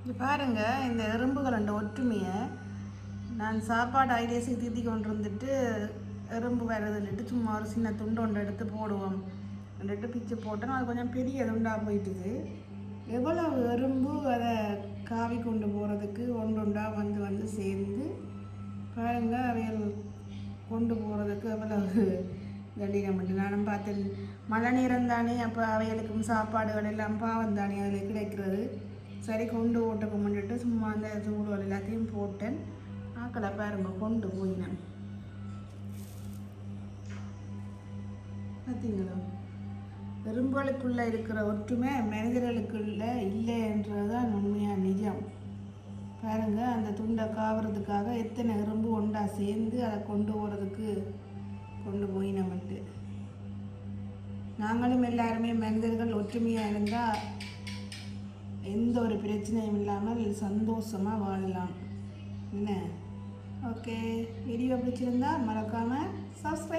இது பாருங்க, இந்த எறும்புகள் அந்த ஒற்றுமையை நான் சாப்பாடு ஐடியாஸுக்கு தீத்தி கொண்டு வந்துட்டு எறும்பு வருதுன்னுட்டு சும்மா ஒரு சின்ன துண்டு ஒன்று எடுத்து போடுவோம் ரெண்டு பிச்சு போட்டோம். அது கொஞ்சம் பெரிய துண்டாக போயிட்டுது. எவ்வளவு எறும்பு அதை காவி கொண்டு போகிறதுக்கு ஒன்று ஒன்றாக வந்து வந்து சேர்ந்து பாருங்க, அவைகள் கொண்டு போகிறதுக்கு எவ்வளவு கடினம் மட்டும். நானும் பார்த்தேன், மழை நேரம் தானே, அப்போ அவைகளுக்கும் சாப்பாடுகள் எல்லாம் பாவம் தானே அதில் கிடைக்கிறது. சரி கொண்டு ஓட்டுக்கு முன்னிட்டு சும்மா அந்த சூடுகள் எல்லாத்தையும் போட்டேன். ஆக்களை பாருங்க கொண்டு போயினேன். பார்த்தீங்களா, எறும்புகளுக்குள்ளே இருக்கிற ஒற்றுமை மனிதர்களுக்குள்ள இல்லைன்றதுதான் உண்மையாக நிஜம். பாருங்க, அந்த துண்டை காவுறதுக்காக எத்தனை எறும்பு ஒன்றா சேர்ந்து அதை கொண்டு போகிறதுக்கு கொண்டு போயினமட்டு. நாங்களும் எல்லாருமே மனிதர்கள் ஒற்றுமையாக இருந்தால் எந்த ஒரு பிரச்சனையும் இல்லாமல் சந்தோஷமாக வாழலாம். என்ன? ஓகே, வீடியோ பிடிச்சிருந்தா மறக்காமல் சப்ஸ்கிரைப்